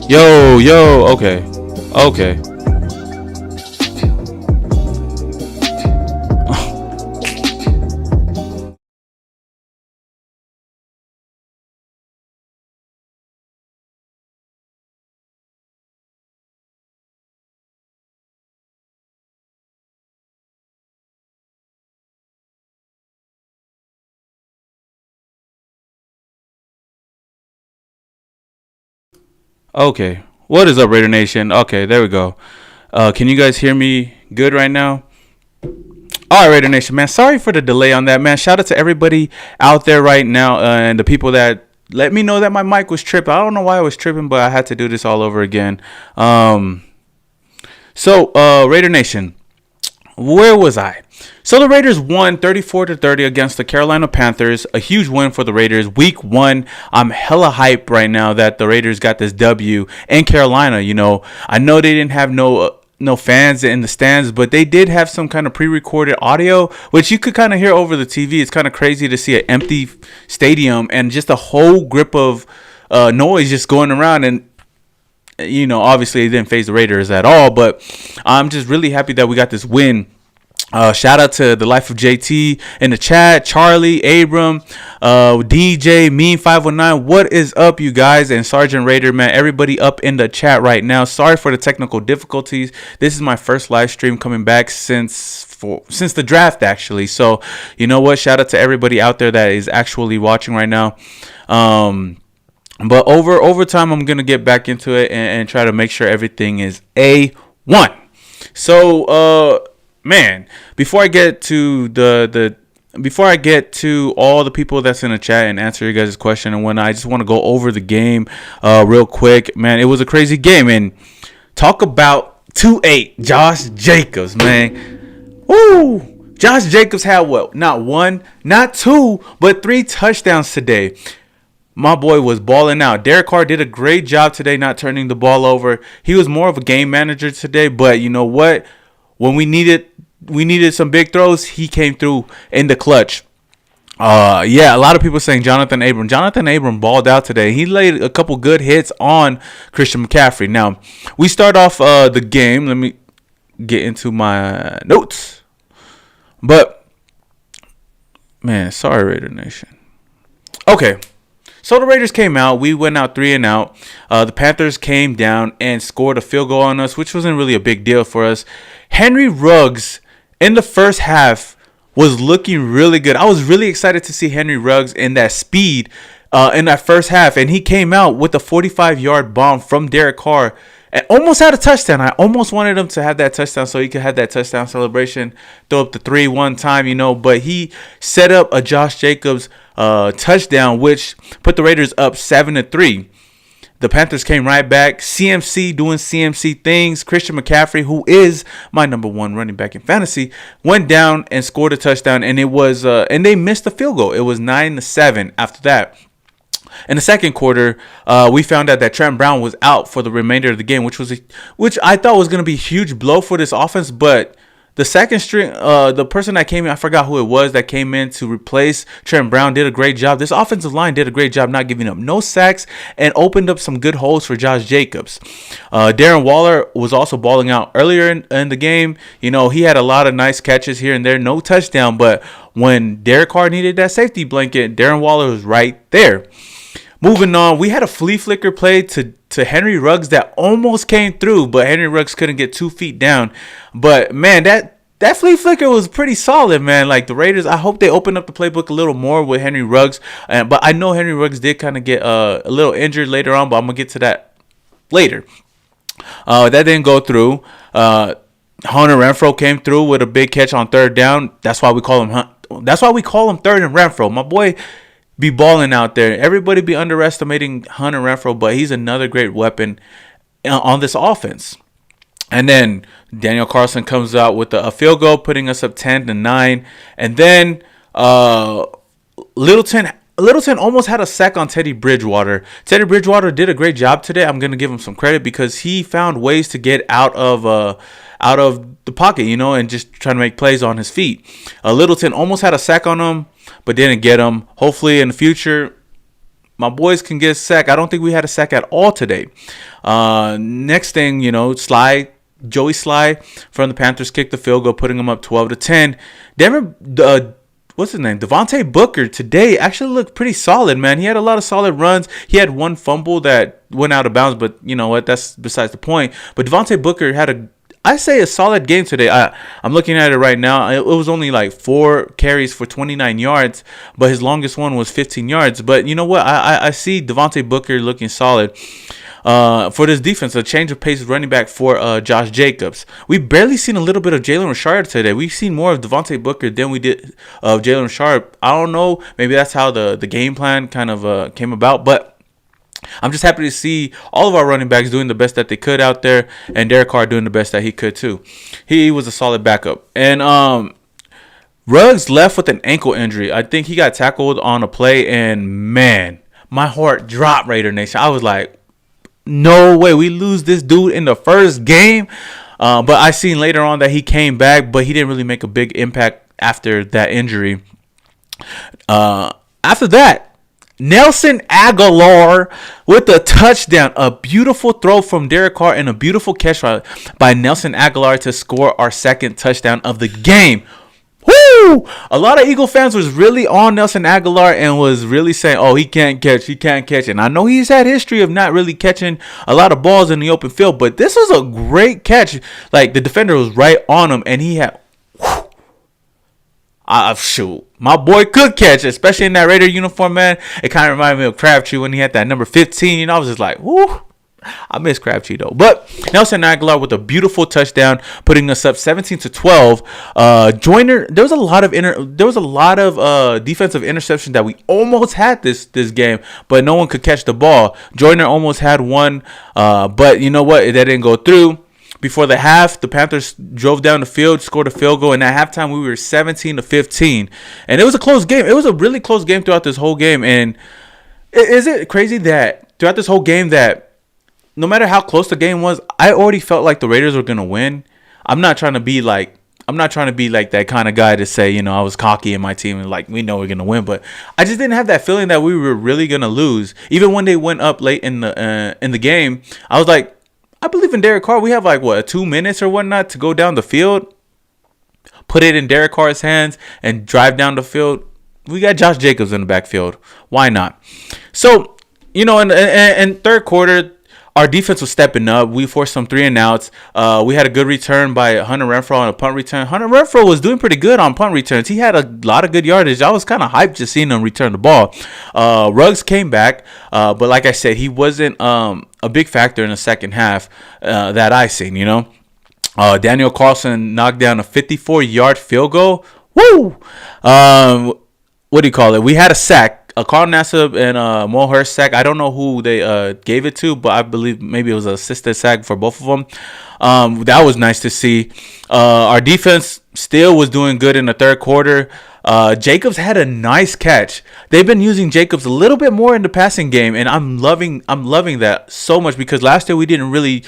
Yo, okay. Okay. Okay. What is up, Raider Nation? Okay, there we go. Can you guys hear me good right now? All right, Raider Nation, man. Sorry for the delay on that, man. Shout out to everybody out there right now and the people that let me know that my mic was tripping. I don't know why I was tripping, but I had to do this all over again. Raider Nation, where was I? So the Raiders won 34-30 against the Carolina Panthers. A huge win for the Raiders. Week 1, I'm hella hype right now that the Raiders got this W in Carolina. You know, I know they didn't have no fans in the stands, but they did have some kind of pre-recorded audio, which you could kind of hear over the TV. It's kind of crazy to see an empty stadium and just a whole grip of noise just going around. And you know, obviously it didn't phase the Raiders at all, but I'm just really happy that we got this win. Shout out to the Life of JT in the chat, Charlie, Abram, DJ, Mean519. What is up, you guys? And Sergeant Raider, man, everybody up in the chat right now. Sorry for the technical difficulties. This is my first live stream coming back since the draft, actually. So, you know what? Shout out to everybody out there that is actually watching right now. But over time, I'm gonna get back into it and try to make sure everything is A1. So, man, before I get to all the people that's in the chat and answer your guys' question and whatnot, I just want to go over the game real quick. Man, it was a crazy game. And talk about 2-8 Josh Jacobs, man. Woo! Josh Jacobs had what? Not one, not two, but 3 touchdowns today. My boy was balling out. Derek Carr did a great job today not turning the ball over. He was more of a game manager today, but you know what? When we needed some big throws, he came through in the clutch. A lot of people saying Jonathan Abram. Jonathan Abram balled out today. He laid a couple good hits on Christian McCaffrey. Now, we start off the game. Let me get into my notes. But, man, sorry, Raider Nation. Okay. So the Raiders came out. We went out 3-and-out. The Panthers came down and scored a field goal on us, which wasn't really a big deal for us. Henry Ruggs in the first half was looking really good. I was really excited to see Henry Ruggs in that speed in that first half. And he came out with a 45-yard bomb from Derek Carr and almost had a touchdown. I almost wanted him to have that touchdown so he could have that touchdown celebration, throw up the 3 one time, you know. But he set up a Josh Jacobs touchdown, which put the Raiders up 7-3. The Panthers came right back. CMC doing CMC things. Christian McCaffrey, who is my number 1 running back in fantasy, went down and scored a touchdown, and it was and they missed the field goal. It was 9-7 after that. In the second quarter, we found out that Trent Brown was out for the remainder of the game, which I thought was going to be a huge blow for this offense. But the second string, the person that came in, I forgot who it was that came in to replace Trent Brown, did a great job. This offensive line did a great job not giving up no sacks and opened up some good holes for Josh Jacobs. Darren Waller was also balling out earlier in the game. You know, he had a lot of nice catches here and there, no touchdown. But when Derek Carr needed that safety blanket, Darren Waller was right there. Moving on, we had a flea flicker play to Henry Ruggs that almost came through, but Henry Ruggs couldn't get 2 feet down. But, man, that flea flicker was pretty solid, man. Like, the Raiders, I hope they open up the playbook a little more with Henry Ruggs. But I know Henry Ruggs did kind of get a little injured later on, but I'm going to get to that later. That didn't go through. Hunter Renfrow came through with a big catch on third down. That's why we call him Third and Renfrow. My boy be balling out there. Everybody be underestimating Hunter Renfrow, but he's another great weapon on this offense. And then Daniel Carlson comes out with a field goal, putting us up 10-9. And then Littleton almost had a sack on Teddy Bridgewater. Teddy Bridgewater did a great job today. I'm going to give him some credit because he found ways to get out of the pocket, you know, and just trying to make plays on his feet. Littleton almost had a sack on him, but didn't get him. Hopefully in the future, My boys can get a sack. I don't think we had a sack at all today. Next thing, Joey Sly from the Panthers kicked the field goal, putting them up 12-10. Denver, what's his name? Devonte Booker today actually looked pretty solid, man. He had a lot of solid runs. He had one fumble that went out of bounds, but you know what? That's besides the point. But Devonte Booker had a solid game today. I'm looking at it right now. It was only like 4 carries for 29 yards, but his longest one was 15 yards. But you know what? I see Devonte Booker looking solid. For this defense, a change of pace running back for Josh Jacobs. We barely seen a little bit of Jalen Richard today. We've seen more of Devonte Booker than we did of Jalen Richard. I don't know. Maybe that's how the game plan kind of came about, but I'm just happy to see all of our running backs doing the best that they could out there, and Derek Carr doing the best that he could too. He was a solid backup. And Ruggs left with an ankle injury. I think he got tackled on a play, and man, my heart dropped, Raidernation. I was like, no way, we lose this dude in the first game. But I seen later on that he came back, but he didn't really make a big impact after that injury. After that, Nelson Aguilar with a touchdown. A beautiful throw from Derek Carr and a beautiful catch by Nelson Aguilar to score our second touchdown of the game. Woo! A lot of Eagle fans was really on Nelson Aguilar and was really saying, oh, he can't catch. And I know he's had history of not really catching a lot of balls in the open field, but this was a great catch. Like, the defender was right on him, and he had... shoot, my boy could catch, especially in that Raider uniform, man. It kind of reminded me of Crabtree when he had that number 15. I was just like, whoo. I miss Crabtree though. But Nelson Aguilar with a beautiful touchdown, putting us up 17-12. Joyner, there was a lot of defensive interceptions that we almost had this game, but no one could catch the ball. Joyner almost had one, but you know what? That didn't go through. Before the half, the Panthers drove down the field, scored a field goal, and at halftime we were 17-15. And it was a close game. It was a really close game throughout this whole game. And is it crazy that throughout this whole game that no matter how close the game was, I already felt like the Raiders were gonna win. I'm not trying to be like that kind of guy to say, I was cocky in my team and like we know we're gonna win, but I just didn't have that feeling that we were really gonna lose. Even when they went up late in the game, I was like, I believe in Derek Carr. We have 2 minutes or whatnot to go down the field. Put it in Derek Carr's hands and drive down the field. We got Josh Jacobs in the backfield. Why not? So, in third quarter, our defense was stepping up. We forced some 3-and-outs. We had a good return by Hunter Renfrow on a punt return. Hunter Renfrow was doing pretty good on punt returns. He had a lot of good yardage. I was kind of hyped just seeing him return the ball. Ruggs came back, but like I said, he wasn't a big factor in the second half that I seen, Daniel Carlson knocked down a 54-yard field goal. Woo! What do you call it? We had a sack. Carl Nassib and Mo Hurst sack. I don't know who they gave it to, but I believe maybe it was an assisted sack for both of them. That was nice to see. Our defense still was doing good in the third quarter. Jacobs had a nice catch. They've been using Jacobs a little bit more in the passing game, and I'm loving that so much because last year we didn't really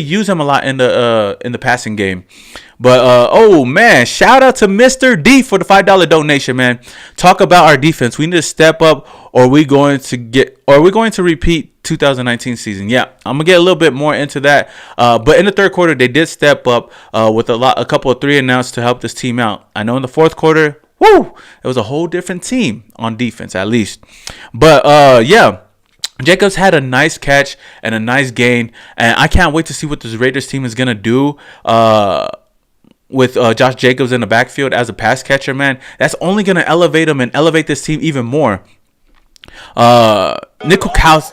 use him a lot in the passing game. But oh man, shout out to Mr. D for the $5 donation, man. Talk about our defense. We need to step up, or we're going to repeat 2019 season. Yeah, I'm gonna get a little bit more into that. But in the third quarter, they did step up with a couple of 3-and-outs to help this team out. I know in the fourth quarter, it was a whole different team on defense at least. But yeah. Jacobs had a nice catch and a nice gain, and I can't wait to see what this Raiders team is gonna do with Josh Jacobs in the backfield as a pass catcher, man. That's only going to elevate him and elevate this team even more. Nickel Cows.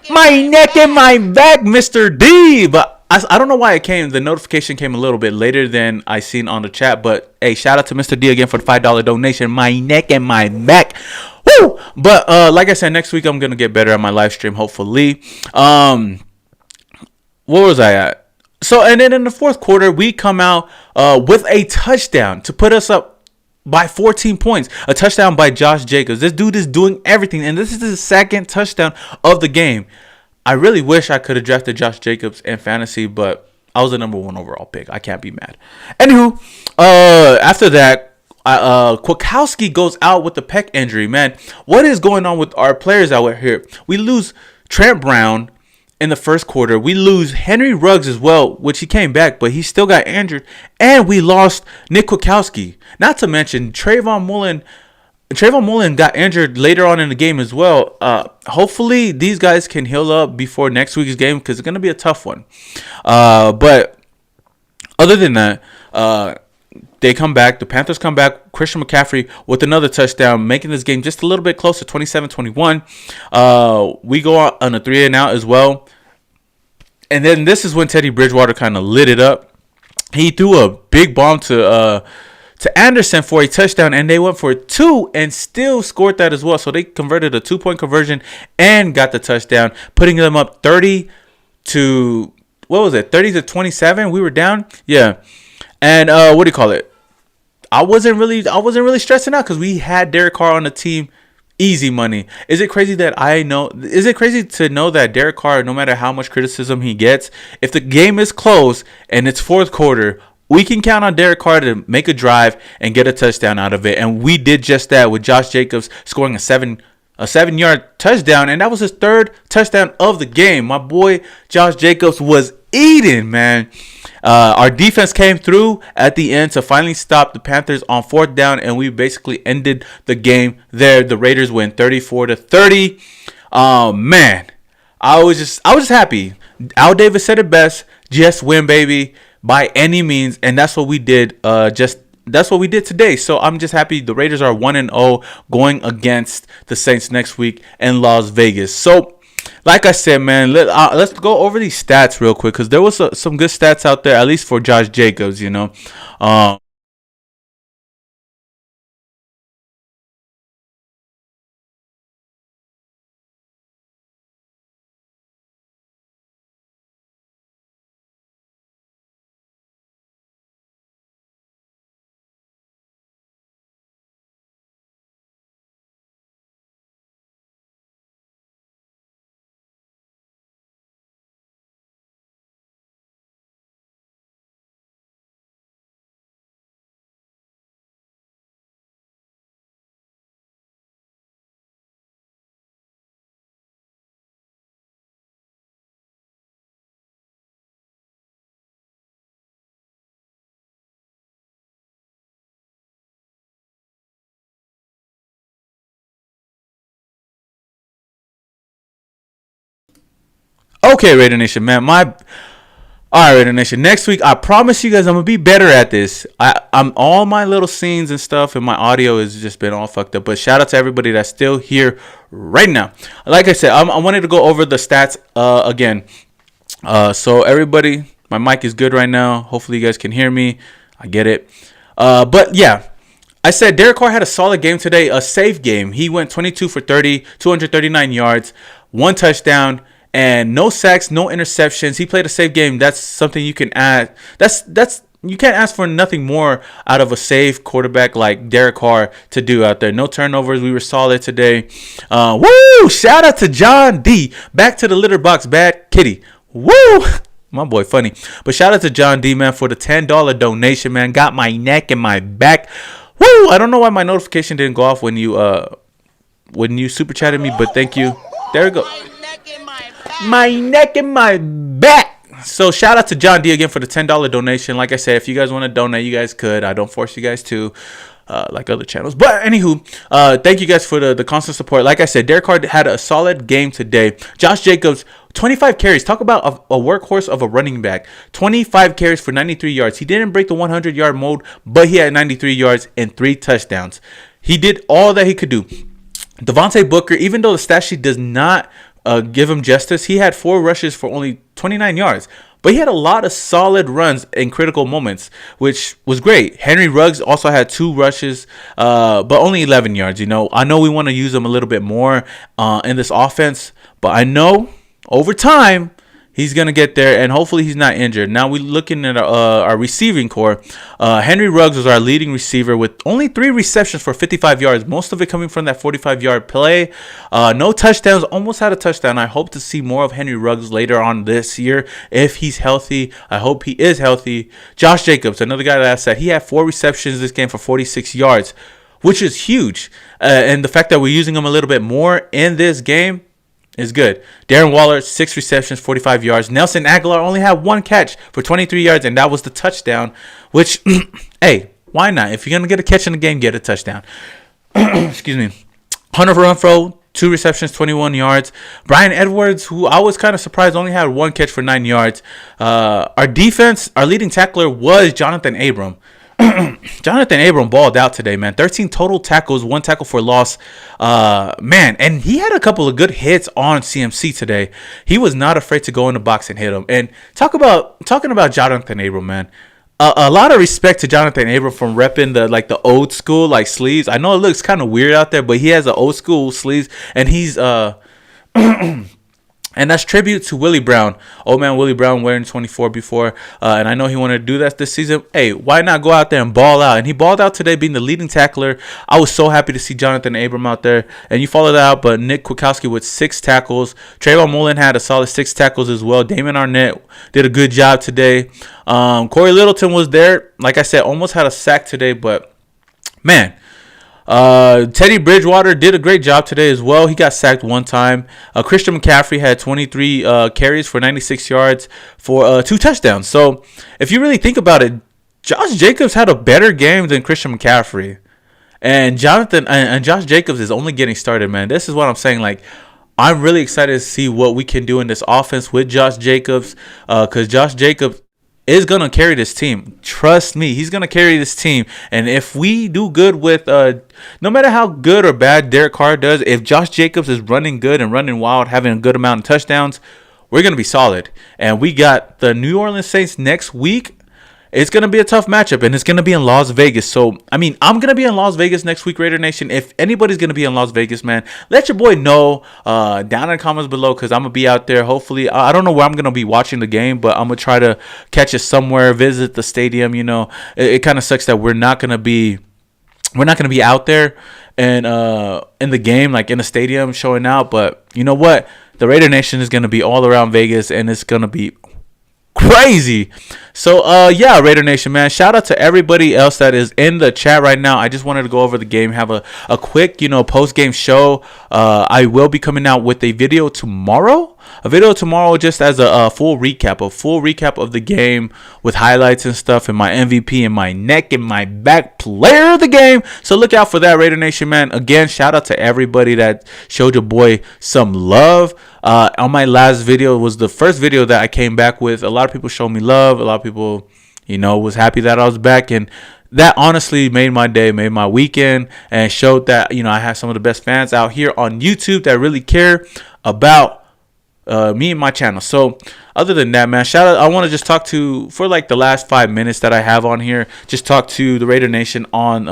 My neck and my back, Mr. D. But I don't know why the notification came a little bit later than I seen on the chat. But, hey, shout out to Mr. D again for the $5 donation. My neck and my back. Woo! But, like I said, next week I'm going to get better at my live stream, hopefully. What was I at? So, and then in the fourth quarter, we come out with a touchdown to put us up by 14 points. A touchdown by Josh Jacobs. This dude is doing everything, and this is his second touchdown of the game. I really wish I could have drafted Josh Jacobs in fantasy, but I was the number 1 overall pick. I can't be mad. Anywho, after that, Kwiatkowski goes out with the pec injury, man. What is going on with our players out here? We lose Trent Brown in the first quarter. We lose Henry Ruggs as well, which he came back, but he still got injured. And we lost Nick Kwiatkowski. Not to mention Trayvon Mullen got injured later on in the game as well. Hopefully these guys can heal up before next week's game because it's going to be a tough one. But other than that, they come back. The Panthers come back. Christian McCaffrey with another touchdown, making this game just a little bit closer, 27-21. We go on a 3-and-out as well. And then this is when Teddy Bridgewater kind of lit it up. He threw a big bomb to Anderson for a touchdown, and they went for 2 and still scored that as well. So they converted a 2-point conversion and got the touchdown, putting them up 30 to 27. We were down. Yeah. And what do you call it? I wasn't really stressing out because we had Derek Carr on the team. Easy money. Is it crazy to know that Derek Carr, no matter how much criticism he gets, if the game is close and it's fourth quarter, we can count on Derek Carr to make a drive and get a touchdown out of it. And we did just that with Josh Jacobs scoring a 7-yard touchdown, and that was his third touchdown of the game. My boy Josh Jacobs was eating, man. Our defense came through at the end to finally stop the Panthers on 4th down, and we basically ended the game there. The Raiders win 34-30. Man, I was just happy. Al Davis said it best: just win, baby, by any means, and that's what we did. That's what we did today. So I'm just happy the Raiders are 1-0 going against the Saints next week in Las Vegas. So, like I said, man, let's go over these stats real quick because there was some good stats out there, at least for Josh Jacobs, you know. Okay, Raidernation, man. All right, Raidernation. Next week, I promise you guys I'm going to be better at this. I'm all my little scenes and stuff, and my audio has just been all fucked up. But shout out to everybody that's still here right now. Like I said, I wanted to go over the stats again. So everybody, my mic is good right now. Hopefully you guys can hear me. I get it. But yeah, I said Derek Carr had a solid game today, a safe game. He went 22 for 30, 239 yards, 1 touchdown, and no sacks, no interceptions. He played a safe game. That's something you can add. That's you can't ask for nothing more out of a safe quarterback like Derek Carr to do out there. No turnovers. We were solid today. Woo! Shout out to John D. Back to the litter box, bad kitty. Woo! My boy funny. But shout out to John D, man, for the $10 donation, man. Got my neck and my back. Woo! I don't know why my notification didn't go off when you super chatted me, but thank you. There we go. My neck and my back. So shout out to John D again for the $10 donation. Like I said, if you guys want to donate, you guys could. I don't force you guys to, like other channels. But anywho, thank you guys for the constant support. Like I said, Derek Carr had a solid game today. Josh Jacobs, 25 carries. Talk about a workhorse of a running back. 25 carries for 93 yards. He didn't break the 100-yard mode, but he had 93 yards and 3 touchdowns. He did all that he could do. Devonte Booker, even though the stat sheet does not give him justice, he had 4 rushes for only 29 yards. But he had a lot of solid runs in critical moments, which was great. Henry Ruggs also had 2 rushes, but only 11 yards. You know, I know we want to use him a little bit more in this offense, but I know over time He's going to get there, and hopefully he's not injured. Now we're looking at our receiving core. Henry Ruggs was our leading receiver with only 3 receptions for 55 yards, most of it coming from that 45-yard play. No touchdowns, almost had a touchdown. I hope to see more of Henry Ruggs later on this year if he's healthy. I hope he is healthy. Josh Jacobs, another guy that I said, he had 4 receptions this game for 46 yards, which is huge. And the fact that we're using him a little bit more in this game is good. Darren Waller, 6 receptions, 45 yards. Nelson Aguilar only had 1 catch for 23 yards, and that was the touchdown, which, hey, why not? If you're going to get a catch in the game, get a touchdown. Excuse me. Hunter Renfrow, 2 receptions, 21 yards. Brian Edwards, who I was kind of surprised, only had 1 catch for 9 yards. Our defense, our leading tackler was Jonathan Abram. Jonathan Abram balled out today, man. 13 total tackles, 1 tackle for loss. Man, and he had a couple of good hits on CMC today. He was not afraid to go in the box and hit him. And talking about Jonathan Abram, man. A lot of respect to Jonathan Abram from repping the old school sleeves. I know it looks kind of weird out there, but he has the old school sleeves, and he's and that's tribute to Willie Brown. Old man Willie Brown wearing 24 before. And I know he wanted to do that this season. Hey, why not go out there and ball out? And he balled out today being the leading tackler. I was so happy to see Jonathan Abram out there. And you followed that out, but Nick Kwiatkowski with 6 tackles. Trayvon Mullen had a solid 6 tackles as well. Damon Arnett did a good job today. Corey Littleton was there. Like I said, almost had a sack today, but man, Teddy Bridgewater did a great job today as well. He got sacked 1 time. Christian McCaffrey had 23 carries for 96 yards for 2 touchdowns. So if you really think about it, Josh Jacobs had a better game than Christian McCaffrey. And Josh Jacobs is only getting started, man. This is what I'm saying. I'm really excited to see what we can do in this offense with Josh Jacobs, because Josh Jacobs is going to carry this team. Trust me, he's going to carry this team. And if we do good with, no matter how good or bad Derek Carr does, if Josh Jacobs is running good and running wild, having a good amount of touchdowns, we're going to be solid. And we got the New Orleans Saints next week. It's going to be a tough matchup, and it's going to be in Las Vegas. So, I'm going to be in Las Vegas next week, Raider Nation. If anybody's going to be in Las Vegas, man, let your boy know down in the comments below, because I'm going to be out there. Hopefully, I don't know where I'm going to be watching the game, but I'm going to try to catch it somewhere, visit the stadium. It kind of sucks that we're not going to be out there and in the game, in the stadium showing out. But you know what? The Raider Nation is going to be all around Vegas, and it's going to be crazy. So yeah, Raider Nation, man, shout out to everybody else that is in the chat right now. I just wanted to go over the game, have a quick post game show. I will be coming out with a video tomorrow just as a full recap of the game with highlights and stuff, and my MVP and my neck and my back player of the game. So look out for that, Raider Nation, man. Again, shout out to everybody that showed your boy some love. On my last video was the first video that I came back with. A lot of people showed me love. A lot of people, was happy that I was back, and that honestly made my day, made my weekend, and showed that, I have some of the best fans out here on YouTube that really care about me and my channel. So other than that, man, shout out. I want to just talk to, for the last 5 minutes that I have on here, just talk to the Raider Nation on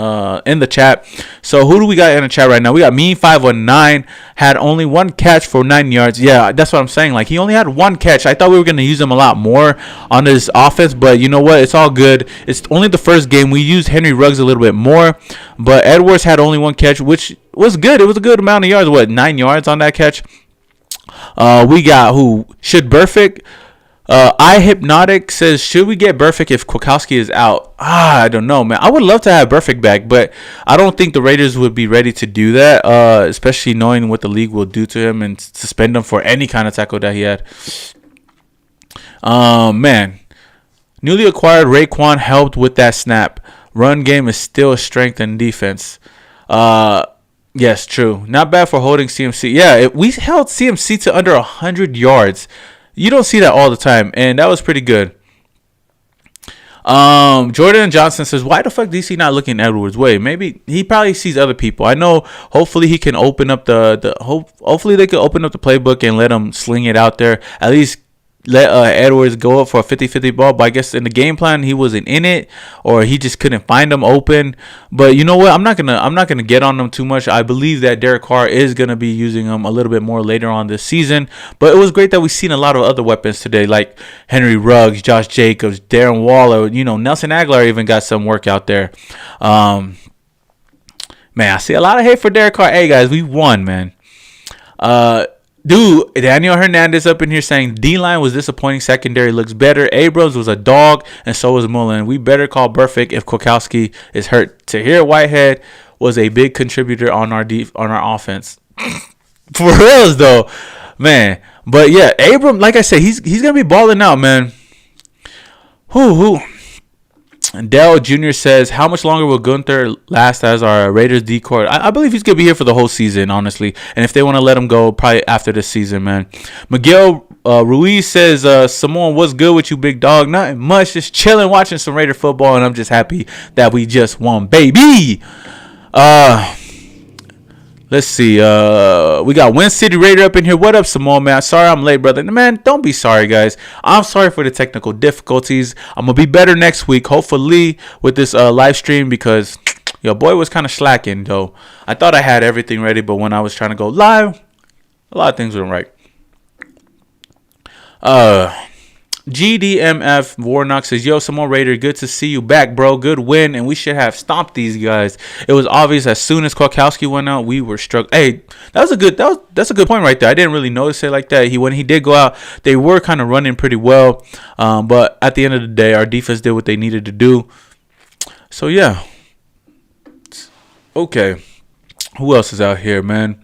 in the chat. So who do we got in the chat right now? We got Mean519, had only 1 catch for 9 yards. Yeah, that's what I'm saying. He only had 1 catch. I thought we were going to use him a lot more on this offense, but you know what? It's all good. It's only the first game. We used Henry Ruggs a little bit more, but Edwards had only 1 catch, which was good. It was a good amount of yards. 9 yards on that catch? We got should Burfict. iHypnotic says, should we get Burfict if Kwiatkowski is out? I don't know, man. I would love to have Burfict back, but I don't think the Raiders would be ready to do that, especially knowing what the league will do to him and suspend him for any kind of tackle that he had. Man, newly acquired Raekwon helped with that snap. Run game is still a strength in defense. Yes, true. Not bad for holding CMC. Yeah, we held CMC to under 100 yards. You don't see that all the time, and that was pretty good. Jordan Johnson says, why the fuck DC not looking Edwards' way? Maybe he probably sees other people. I know. Hopefully he can open up hopefully they can open up the playbook and let him sling it out there. At least let Edwards go up for a 50-50 ball, but I guess in the game plan he wasn't in it, or he just couldn't find them open. But you know what? I'm not gonna get on them too much. I believe that Derek Carr is gonna be using them a little bit more later on this season. But it was great that we've seen a lot of other weapons today, like Henry Ruggs, Josh Jacobs, Darren Waller. Nelson Aguilar even got some work out there. Man, I see a lot of hate for Derek Carr. Hey guys, we won, man. Dude, Daniel Hernandez up in here saying D-line was disappointing. Secondary looks better. Abrams was a dog, and so was Mullen. We better call Burfict if Kwiatkowski is hurt. Tahir Whitehead was a big contributor on our offense. For reals, though, man. But yeah, Abrams, like I said, he's gonna be balling out, man. Who? And Dell Jr. says, how much longer will Gunther last as our Raiders decor? I believe he's going to be here for the whole season, honestly. And if they want to let him go, probably after this season, man. Miguel Ruiz says, Simone, what's good with you, big dog? Nothing much. Just chilling, watching some Raider football, and I'm just happy that we just won, baby. Let's see. We got Win City Raider up in here. What up, Simone, man? Sorry I'm late, brother. Man, don't be sorry, guys. I'm sorry for the technical difficulties. I'm going to be better next week, hopefully, with this live stream because your boy was kind of slacking, though. I thought I had everything ready, but when I was trying to go live, a lot of things weren't right. GDMF Warnock says, yo, Simone Raider, good to see you back, bro. Good win, and we should have stomped these guys. It was obvious as soon as Kwiatkowski went out, we were struck. Hey, that's a good point right there. I didn't really notice it like that. When he did go out, they were kind of running pretty well. But at the end of the day, our defense did what they needed to do. So yeah. Okay. Who else is out here, man?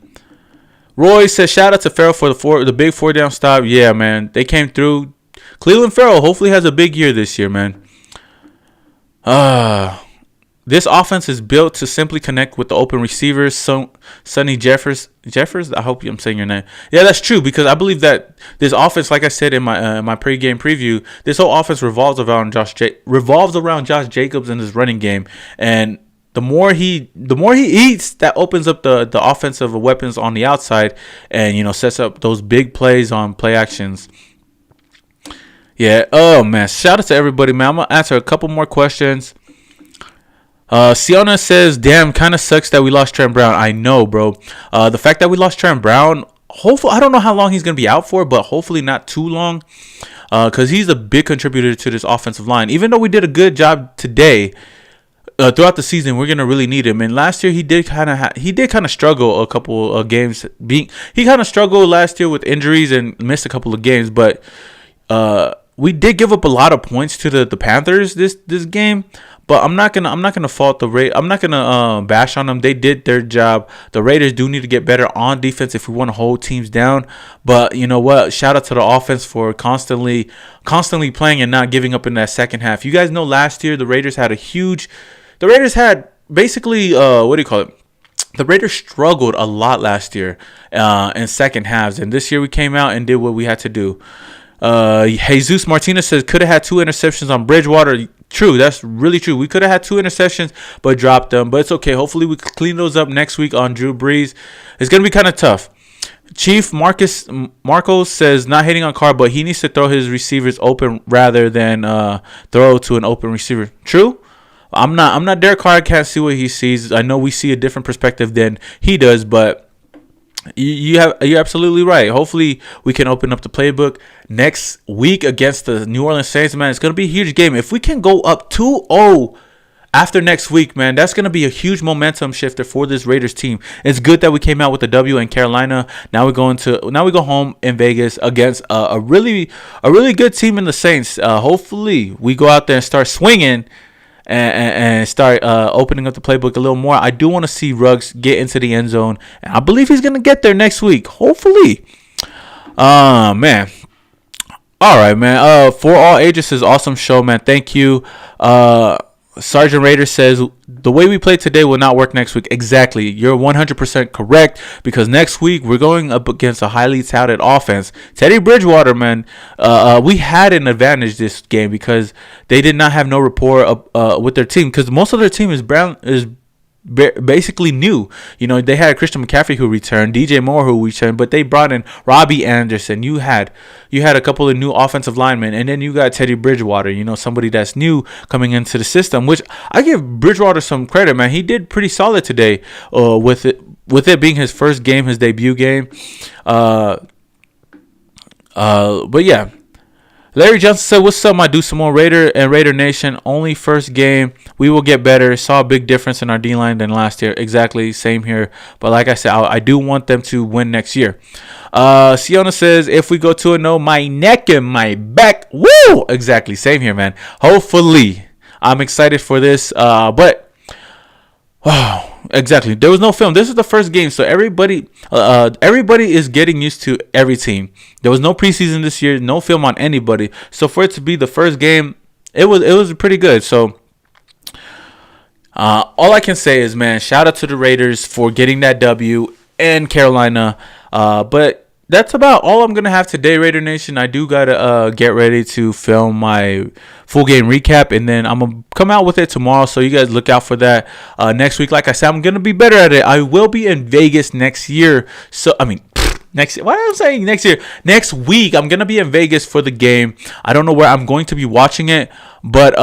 Roy says, shout out to Farrell for the big 4-down stop. Yeah, man. They came through. Cleveland Farrell hopefully has a big year this year, man. This offense is built to simply connect with the open receivers. Sonny Jeffers, I hope I'm saying your name. Yeah, that's true because I believe that this offense, like I said in my pregame preview, this whole offense revolves around Josh Jacobs and his running game. And the more he eats, that opens up the offensive weapons on the outside, and sets up those big plays on play actions. Yeah. Oh man. Shout out to everybody, man. I'm gonna answer a couple more questions. Siona says, "Damn, kind of sucks that we lost Trent Brown." I know, bro. The fact that we lost Trent Brown, hopefully, I don't know how long he's gonna be out for, but hopefully not too long, because he's a big contributor to this offensive line. Even though we did a good job today, throughout the season, we're gonna really need him. And last year, he did kind of struggle a couple of games. He kind of struggled last year with injuries and missed a couple of games, but we did give up a lot of points to the Panthers this game, but I'm not gonna fault the Raiders. I'm not gonna bash on them. They did their job. The Raiders do need to get better on defense if we want to hold teams down. But you know what? Shout out to the offense for constantly playing and not giving up in that second half. You guys know last year the Raiders had basically what do you call it? The Raiders struggled a lot last year in second halves, and this year we came out and did what we had to do. Jesus Martinez says could have had 2 interceptions on Bridgewater. True, that's really true. We could have had 2 interceptions but dropped them, but it's okay. Hopefully we clean those up next week on Drew Brees. It's gonna be kind of tough. Chief Marcos says not hating on Carr, but he needs to throw his receivers open rather than throw to an open receiver. True. I'm not Derek Carr. I can't see what he sees. I know we see a different perspective than he does, but you're absolutely right. Hopefully we can open up the playbook next week against the New Orleans Saints, man. It's going to be a huge game. If we can go up 2-0 after next week, man, that's going to be a huge momentum shifter for this Raiders team. It's good that we came out with a W in Carolina. Now we go home in Vegas against a really good team in the Saints. Hopefully we go out there and start swinging and start opening up the playbook a little more. I do want to see Ruggs get into the end zone, and I believe he's going to get there next week. Hopefully. Man. All right, man. For all ages is awesome show, man. Thank you. Sergeant Raider says the way we play today will not work next week. Exactly. You're 100% correct, because next week we're going up against a highly touted offense. Teddy Bridgewater, man, we had an advantage this game because they did not have no rapport with their team, because most of their team is basically new. You know, they had Christian McCaffrey who returned, DJ Moore who returned, but they brought in Robbie Anderson. You had a couple of new offensive linemen, and then you got Teddy Bridgewater. You know, somebody that's new coming into the system. Which I give Bridgewater some credit, man. He did pretty solid today. With it being his first game, his debut game. But yeah. Larry Johnson said, "What's up, my dude? Simone Raider and Raider Nation. Only first game. We will get better. Saw a big difference in our D-line than last year. Exactly. Same here. But like I said, I do want them to win next year." Siona says, "If we go 2-0, my neck and my back." Woo! Exactly. Same here, man. Hopefully. I'm excited for this. But wow. Exactly. There was no film. This is the first game, so everybody is getting used to every team. There was no preseason this year, no film on anybody. So for it to be the first game, it was pretty good. So all I can say is, man, shout out to the Raiders for getting that W in Carolina. But that's about all I'm gonna have today, Raider Nation. I do gotta get ready to film my full game recap, and then I'm gonna come out with it tomorrow. So you guys look out for that. Next week, like I said, I'm gonna be better at it. I will be in Vegas next year. So next. Why am I saying next year? Next week, I'm gonna be in Vegas for the game. I don't know where I'm going to be watching it, but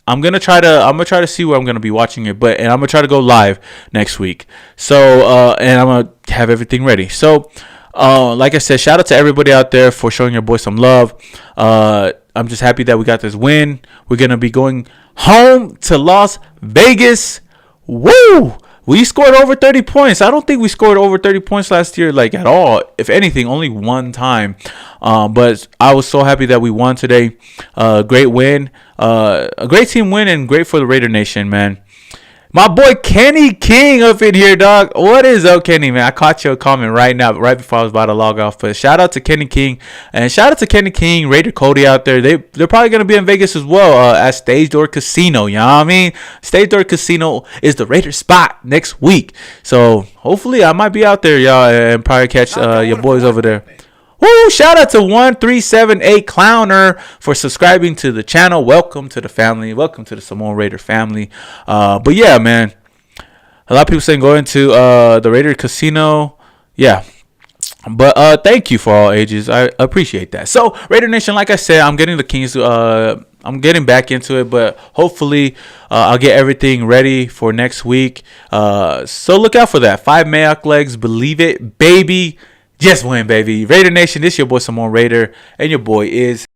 I'm gonna try to see where I'm gonna be watching it, and I'm gonna try to go live next week. So and I'm gonna have everything ready. So like I said, shout out to everybody out there for showing your boy some love. I'm just happy that we got this win. We're gonna be going home to Las Vegas. Woo! We scored over 30 points. I don't think we scored over 30 points last year, like at all. If anything, only one time. But I was so happy that we won today. Great win. A great team win, and great for the Raider Nation, man. My boy Kenny King up in here, dog. What is up, Kenny, man? I caught your comment right now, right before I was about to log off. But shout out to Kenny King, and shout out to Kenny King, Raider Cody out there. They're probably gonna be in Vegas as well at Stage Door Casino. You know what I mean? Stage Door Casino is the Raider spot next week. So hopefully I might be out there, y'all, and probably catch your boys over there. Woo! Shout out to 1378 Clowner for subscribing to the channel. Welcome to the family. Welcome to the Samoan Raider family. But yeah, man. A lot of people saying going to the Raider Casino. Yeah. But thank you for all ages. I appreciate that. So Raider Nation, like I said, I'm getting the Kings. I'm getting back into it, but hopefully I'll get everything ready for next week. So look out for that. 5 Mayock legs. Believe it, baby. Just win, baby. Raider Nation, this your boy Samoan Raider, and your boy is